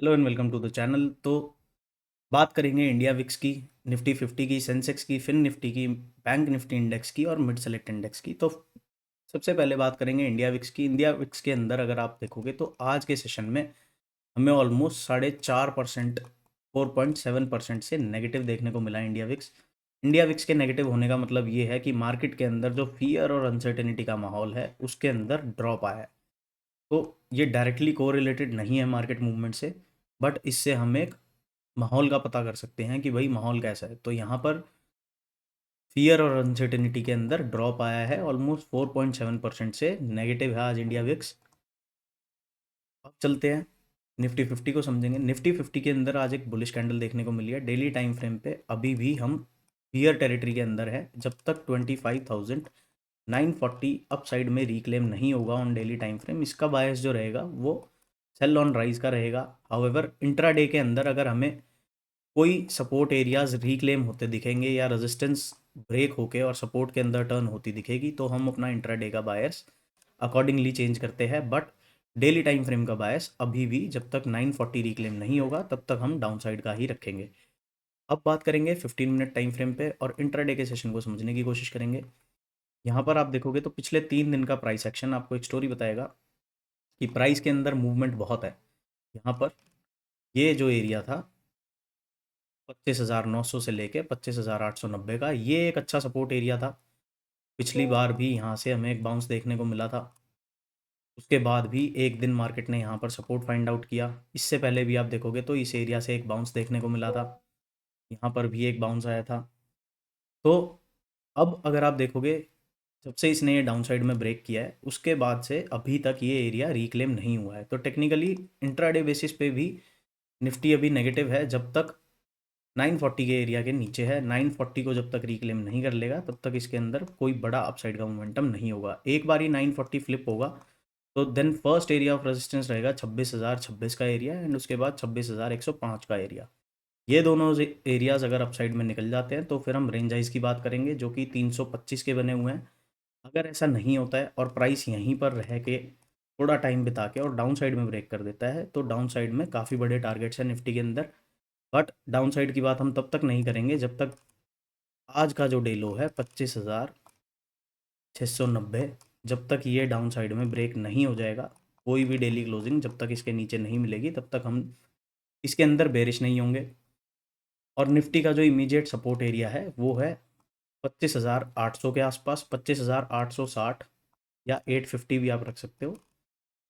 Hello and welcome to the channel. तो बात करेंगे इंडिया विक्स की, निफ्टी 50 की, सेंसेक्स की, फिन निफ्टी की, बैंक निफ्टी इंडेक्स की और मिड सेलेक्ट इंडेक्स की। तो सबसे पहले बात करेंगे इंडिया विक्स की। इंडिया विक्स के अंदर अगर आप देखोगे तो आज के सेशन में हमें ऑलमोस्ट 4.5%, 4.7% से नेगेटिव देखने को मिला इंडिया विक्स। इंडिया विक्स के नेगेटिव होने का मतलब ये है कि मार्केट के अंदर जो फियर और अनसर्टेनिटी का माहौल है उसके अंदर ड्रॉप आया है। तो ये डायरेक्टली कोरिलेटेड नहीं है मार्केट मूवमेंट से, बट इससे हम एक माहौल का पता कर सकते हैं कि भाई माहौल कैसा है। तो यहाँ पर फियर और अनसर्टेनिटी के अंदर ड्रॉप आया है, ऑलमोस्ट 4.7% से नेगेटिव है आज इंडिया विक्स। अब चलते हैं निफ्टी 50 को समझेंगे। निफ्टी 50 के अंदर आज एक बुलिश कैंडल देखने को मिली है। डेली टाइम फ्रेम पे अभी भी हम फियर टेरिटरी के अंदर है। जब तक 25,940 अप साइड में रिक्लेम नहीं होगा ऑन डेली टाइम फ्रेम, इसका बायस जो रहेगा वो सेल ऑन राइज का रहेगा। हाउएवर इंट्राडे के अंदर अगर हमें कोई सपोर्ट एरियाज रिक्लेम होते दिखेंगे या रेजिस्टेंस ब्रेक होके और सपोर्ट के अंदर टर्न होती दिखेगी तो हम अपना इंट्राडे का बायस अकॉर्डिंगली चेंज करते हैं। बट डेली टाइम फ्रेम का बायस अभी भी जब तक 940 रिक्लेम नहीं होगा तब तक हम डाउन साइड का ही रखेंगे। अब बात करेंगे 15 मिनट टाइम फ्रेम पे और इंट्राडे के सेशन को समझने की कोशिश करेंगे। यहाँ पर आप देखोगे तो पिछले 3 दिन का प्राइस एक्शन आपको एक स्टोरी बताएगा कि प्राइस के अंदर मूवमेंट बहुत है। यहाँ पर ये जो एरिया था 25,900 से लेके 25,890 का, ये एक अच्छा सपोर्ट एरिया था। पिछली बार भी यहाँ से हमें एक बाउंस देखने को मिला था। उसके बाद भी एक दिन मार्केट ने यहाँ पर सपोर्ट फाइंड आउट किया। इससे पहले भी आप देखोगे तो इस एरिया से एक बाउंस देखने को मिला था। यहाँ पर भी एक बाउंस आया था। तो अब अगर आप देखोगे, जब से इसने ये डाउन साइड में ब्रेक किया है उसके बाद से अभी तक ये एरिया रिक्लेम नहीं हुआ है। तो टेक्निकली इंट्राडे बेसिस पे भी निफ्टी अभी नेगेटिव है जब तक 940 के एरिया के नीचे है। 940 को जब तक रिक्लेम नहीं कर लेगा तब तक इसके अंदर कोई बड़ा अपसाइड का मोमेंटम नहीं होगा। एक बार ही 940 फ्लिप होगा तो then first area of resistance रहेगा 26,026 का एरिया एंड उसके बाद 26,105 का एरिया। ये दोनों एरियाज अगर अपसाइड में निकल जाते हैं तो फिर हम रेंज आइज की बात करेंगे जो कि 325 के बने हुए हैं। अगर ऐसा नहीं होता है और प्राइस यहीं पर रह के थोड़ा टाइम बिता के और डाउन साइड में ब्रेक कर देता है तो डाउन साइड में काफ़ी बड़े टारगेट्स हैं निफ्टी के अंदर। बट डाउन साइड की बात हम तब तक नहीं करेंगे जब तक आज का जो डे लो है 25,690, जब तक ये डाउन साइड में ब्रेक नहीं हो जाएगा, कोई भी डेली क्लोजिंग जब तक इसके नीचे नहीं मिलेगी तब तक हम इसके अंदर बेरिश नहीं होंगे। और निफ्टी का जो इमीडिएट सपोर्ट एरिया है वो है 25,800 के आसपास, 25,860 या 850 भी आप रख सकते हो।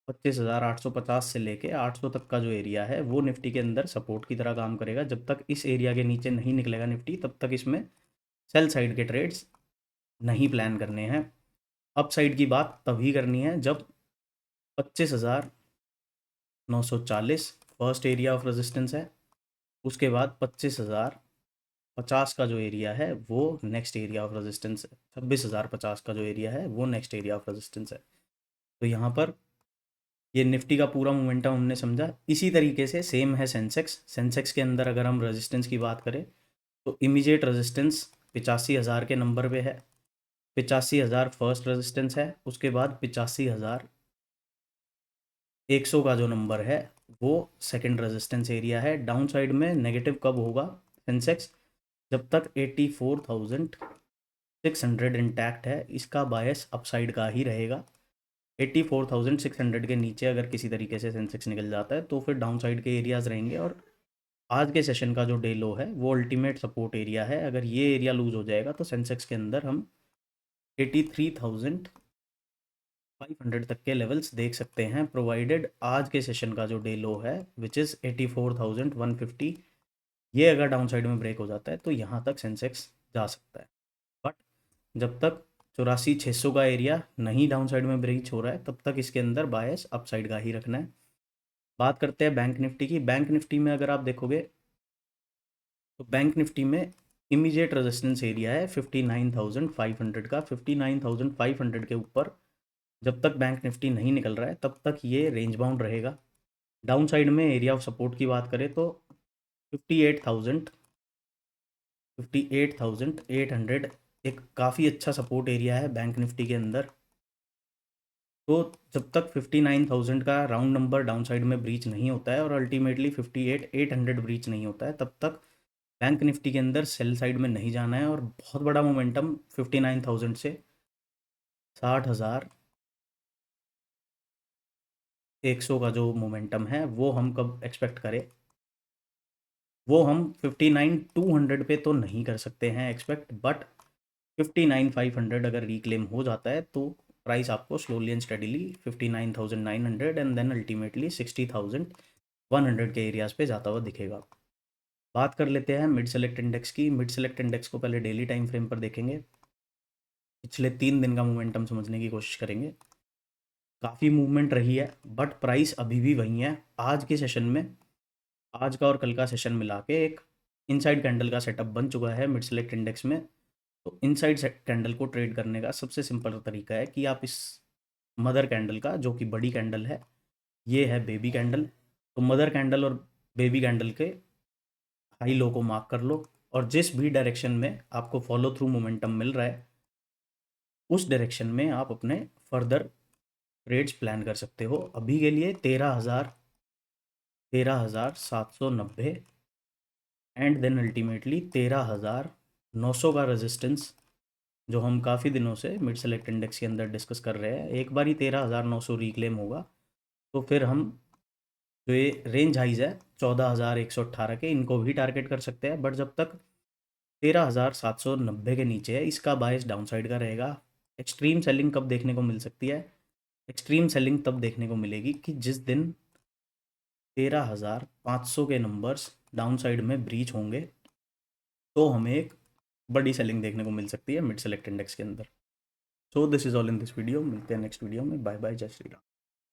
25,850 से लेके 800 तक का जो एरिया है वो निफ्टी के अंदर सपोर्ट की तरह काम करेगा। जब तक इस एरिया के नीचे नहीं निकलेगा निफ्टी तब तक इसमें सेल साइड के ट्रेड्स नहीं प्लान करने हैं। अप साइड की बात तभी करनी है जब 25,940 फर्स्ट एरिया ऑफ रेजिस्टेंस है। उसके बाद 25,050 का जो एरिया है वो नेक्स्ट एरिया ऑफ रेजिस्टेंस है। 26,050 का जो एरिया है वो नेक्स्ट एरिया ऑफ रेजिस्टेंस है। तो यहाँ पर ये निफ्टी का पूरा मोमेंटम हमने समझा। इसी तरीके से सेम है सेंसेक्स। सेंसेक्स के अंदर अगर हम रेजिस्टेंस की बात करें तो इमीडिएट रेजिस्टेंस 85,000 के नंबर पे है। 85,000 फर्स्ट रेजिस्टेंस है। उसके बाद 85,100 का जो नंबर है वो सेकंड रेजिस्टेंस एरिया है। डाउन साइड में नेगेटिव कब होगा सेंसेक्स? जब तक 84,600 इंटैक्ट है, इसका बायस अपसाइड का ही रहेगा। 84,600 के नीचे अगर किसी तरीके से सेंसेक्स निकल जाता है तो फिर डाउन साइड के एरियाज रहेंगे। और आज के सेशन का जो डे लो है वो अल्टीमेट सपोर्ट एरिया है। अगर ये एरिया लूज हो जाएगा तो सेंसेक्स के अंदर हम 83,500 तक के लेवल्स देख सकते हैं, प्रोवाइडेड आज के सेशन का जो डे लो है विच इज़ 84,150, ये अगर डाउन साइड में ब्रेक हो जाता है तो यहाँ तक सेंसेक्स जा सकता है। बट जब तक 84,600 का एरिया नहीं डाउन साइड में ब्रेच हो रहा है तब तक इसके अंदर बायस अप साइड का ही रखना है। बात करते हैं बैंक निफ्टी की। बैंक निफ्टी में अगर आप देखोगे तो बैंक निफ्टी में इमीडिएट रेजिस्टेंस एरिया है 59,500 का। 59,500 के ऊपर जब तक बैंक निफ्टी नहीं निकल रहा है तब तक ये रेंज बाउंड रहेगा। डाउन साइड में एरिया ऑफ सपोर्ट की बात करें तो 58,000, 58,800 एक काफ़ी अच्छा सपोर्ट एरिया है बैंक निफ्टी के अंदर। तो जब तक 59,000 का राउंड नंबर डाउन साइड में ब्रीच नहीं होता है और अल्टीमेटली 58,800 ब्रीच नहीं होता है, तब तक बैंक निफ्टी के अंदर सेल साइड में नहीं जाना है। और बहुत बड़ा मोमेंटम 59,000 से 60,100 का जो मोमेंटम है वो हम कब एक्सपेक्ट करें, वो हम 59,200 पे तो नहीं कर सकते हैं एक्सपेक्ट, बट 59,500 अगर रिक्लेम हो जाता है तो प्राइस आपको slowly and steadily 59,900 and then ultimately 60,100 के एरियाज पे जाता हुआ दिखेगा। बात कर लेते हैं मिड सेलेक्ट इंडेक्स की। मिड सेलेक्ट इंडेक्स को पहले डेली टाइम फ्रेम पर देखेंगे, पिछले 3 दिन का मोमेंटम समझने की कोशिश करेंगे। काफ़ी मूवमेंट रही है बट प्राइस अभी भी वही है। आज के सेशन में, आज का और कल का सेशन मिला के एक इनसाइड कैंडल का सेटअप बन चुका है मिड सेलेक्ट इंडेक्स में। तो इनसाइड कैंडल को ट्रेड करने का सबसे सिंपल तरीका है कि आप इस मदर कैंडल का, जो कि बड़ी कैंडल है, ये है बेबी कैंडल, तो मदर कैंडल और बेबी कैंडल के हाई लो को मार्क कर लो और जिस भी डायरेक्शन में आपको फॉलो थ्रू मोमेंटम मिल रहा है उस डायरेक्शन में आप अपने फर्दर ट्रेड्स प्लान कर सकते हो। अभी के लिए 13,790 एंड देन अल्टीमेटली 13,900 का रेजिस्टेंस, जो हम काफ़ी दिनों से मिड सेलेक्ट इंडेक्स के अंदर डिस्कस कर रहे हैं। एक बार ही 13,900 रिक्लेम होगा तो फिर हम जो ये रेंज हाइज है 14,118 के, इनको भी टारगेट कर सकते हैं। बट जब तक 13,790 के नीचे है, इसका बायस डाउनसाइड का रहेगा। एक्सट्रीम सेलिंग कब देखने को मिल सकती है? एक्सट्रीम सेलिंग तब देखने को मिलेगी कि जिस दिन 13,500 के नंबर्स डाउनसाइड में ब्रीच होंगे, तो हमें एक बड़ी सेलिंग देखने को मिल सकती है मिड सेलेक्ट इंडेक्स के अंदर। So this is all in this video. मिलते हैं नेक्स्ट वीडियो में। बाय बाय, जय श्री राम।